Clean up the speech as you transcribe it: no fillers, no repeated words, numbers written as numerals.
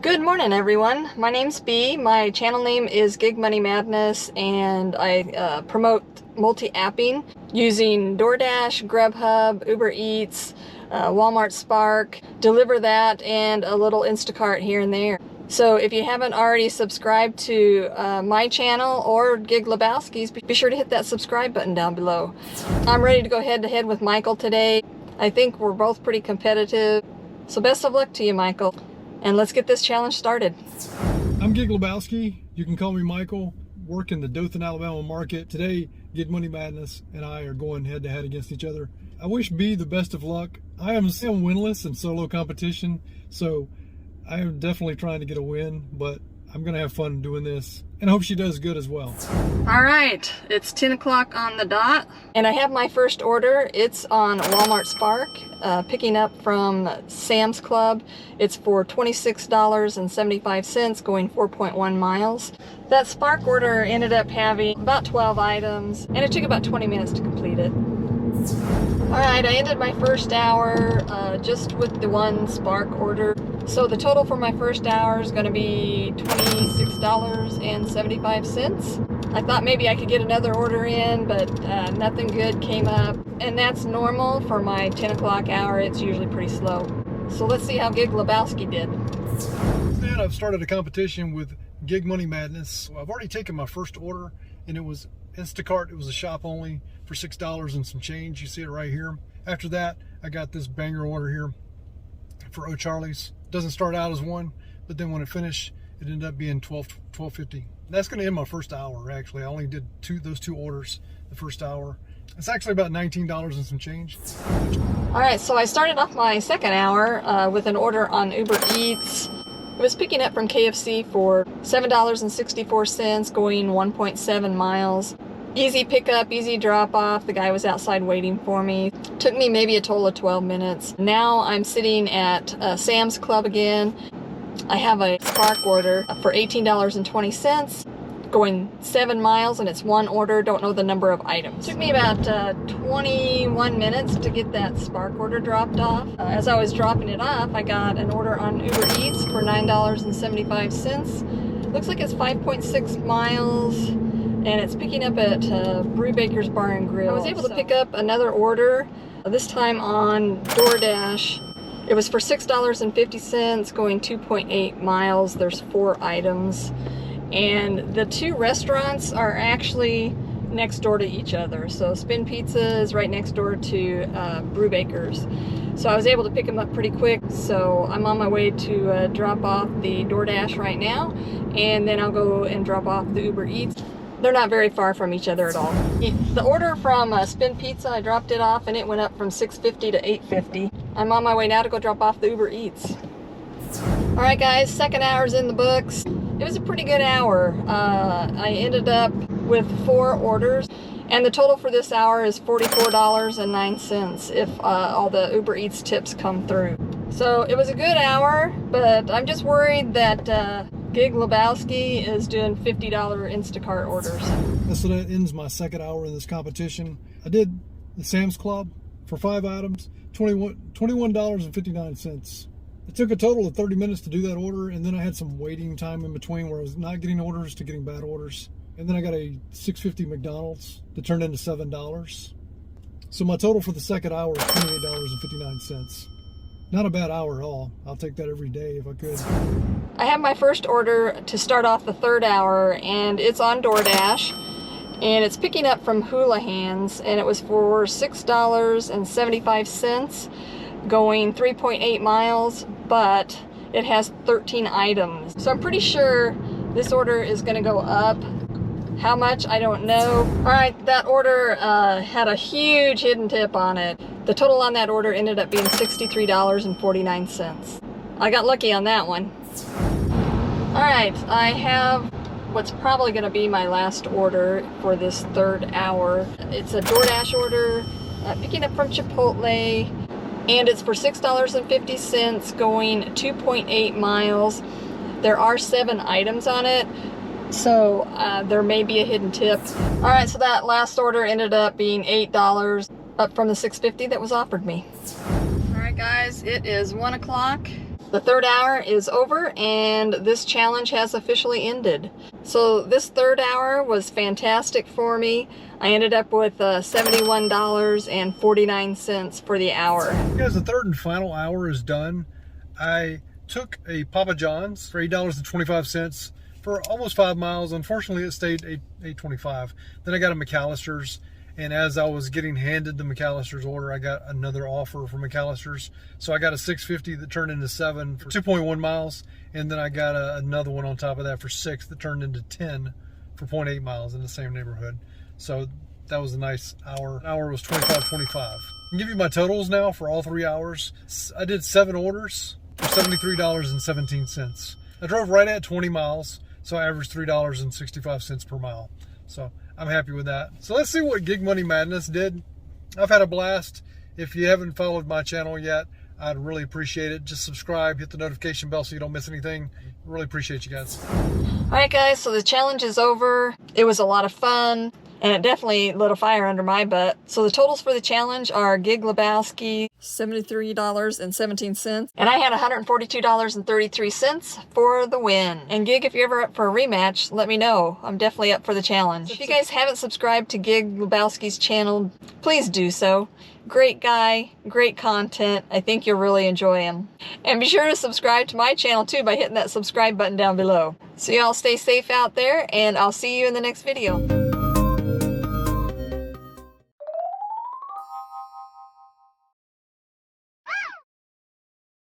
Good morning, everyone. My name's Bee. My channel name is Gig Money Madness, and I promote multi-apping using DoorDash, Grubhub, Uber Eats, Walmart Spark, Deliver That, and a little Instacart here and there. So if you haven't already subscribed to my channel or Gig Lebowski's, be sure to hit that subscribe button down below. I'm ready to go head-to-head with Michael today. I think we're both pretty competitive, so best of luck to you, Michael. And let's get this challenge started. I'm Gig Lebowski. You can call me Michael. Work in the Dothan, Alabama market. Today, Gig Money Madness and I are going head to head against each other. I wish B the best of luck. I am still winless in solo competition, so I am definitely trying to get a win, but I'm gonna have fun doing this and I hope she does good as well. All right, it's 10 o'clock on the dot and I have my first order. It's on Walmart Spark, picking up from Sam's Club. It's for $26.75, going 4.1 miles. That Spark order ended up having about 12 items and it took about 20 minutes to complete it. All right, I ended my first hour just with the one Spark order. So the total for my first hour is going to be $26.75. I thought maybe I could get another order in, but nothing good came up. And that's normal for my 10 o'clock hour. It's usually pretty slow. So let's see how Gig Lebowski did. And I've started a competition with Gig Money Madness. I've already taken my first order and it was Instacart. It was a shop only for $6 and some change. You see it right here. After that, I got this banger order here for O'Charlie's. Doesn't start out as one, but then when it finished, it ended up being $12.50. That's going to end my first hour. Actually, I only did those two orders the first hour. It's actually about $19 and some change. All right, so I started off my second hour with an order on Uber Eats. It was picking up from KFC for $7.64, going 1.7 miles. Easy pickup, easy drop off. The guy was outside waiting for me. Took me maybe a total of 12 minutes. Now I'm sitting at Sam's Club again. I have a Spark order for $18.20, going 7 miles, and it's one order. Don't know the number of items. Took me about 21 minutes to get that Spark order dropped off. As I was dropping it off, I got an order on Uber Eats for $9.75. Looks like it's 5.6 miles. And it's picking up at Brewbaker's Bar and Grill. I was able to pick up another order, this time on DoorDash. It was for $6.50, going 2.8 miles. There's 4 items. And the two restaurants are actually next door to each other. So Spin Pizza is right next door to Brewbaker's. So I was able to pick them up pretty quick. So I'm on my way to drop off the DoorDash right now. And then I'll go and drop off the Uber Eats. They're not very far from each other at all. The order from Spin Pizza, I dropped it off and it went up from $6.50 to $8.50. I'm on my way now to go drop off the Uber Eats. All right, guys, second hour's in the books. It was a pretty good hour. I ended up with 4 orders, and the total for this hour is $44.09 if all the Uber Eats tips come through. So it was a good hour, but I'm just worried that Gig Lebowski is doing $50 Instacart orders. So that ends my second hour in this competition. I did the Sam's Club for 5 items, $21.59. It took a total of 30 minutes to do that order, and then I had some waiting time in between where I was not getting orders to getting bad orders. And then I got a $6.50 McDonald's that turned into $7. So my total for the second hour is $28.59. Not a bad hour at all. I'll take that every day if I could. I have my first order to start off the third hour, and it's on DoorDash, and it's picking up from Houlihan's, and it was for $6.75, going 3.8 miles, but it has 13 items. So I'm pretty sure this order is going to go up. How much, I don't know. All right, that order had a huge hidden tip on it. The total on that order ended up being $63.49. I got lucky on that one. All right, I have what's probably going to be my last order for this third hour. It's a DoorDash order, picking up from Chipotle, and it's for $6.50, going 2.8 miles. There are 7 items on it, so there may be a hidden tip. All right, so that last order ended up being $8, up from the $6.50 that was offered me. All right, guys, it is 1 o'clock. The third hour is over and this challenge has officially ended. So this third hour was fantastic for me. I ended up with $71.49 for the hour. Guys, the third and final hour is done. I took a Papa John's for $8.25 for almost 5 miles. Unfortunately, it stayed $8.25. Then I got a McAllister's, and as I was getting handed the McAllister's order, I got another offer from McAllister's. So I got a $6.50 that turned into 7 for 2.1 miles, and then I got another one on top of that for 6 that turned into 10 for 0.8 miles in the same neighborhood. So that was a nice hour. An hour was $25.25. I can give you my totals now for all 3 hours. I did 7 orders for $73.17. I drove right at 20 miles, so I averaged $3.65 per mile. So I'm happy with that. So let's see what Gig Money Madness did. I've had a blast. If you haven't followed my channel yet, I'd really appreciate it. Just subscribe, hit the notification bell so you don't miss anything. Really appreciate you guys. All right, guys, so the challenge is over. It was a lot of fun, and it definitely lit a fire under my butt. So the totals for the challenge are Gig Lebowski, $73.17, and I had $142.33 for the win. And Gig, if you're ever up for a rematch, let me know. I'm definitely up for the challenge. If you guys haven't subscribed to Gig Lebowski's channel, please do so. Great guy, great content. I think you'll really enjoy him. And be sure to subscribe to my channel too by hitting that subscribe button down below. So y'all stay safe out there, and I'll see you in the next video.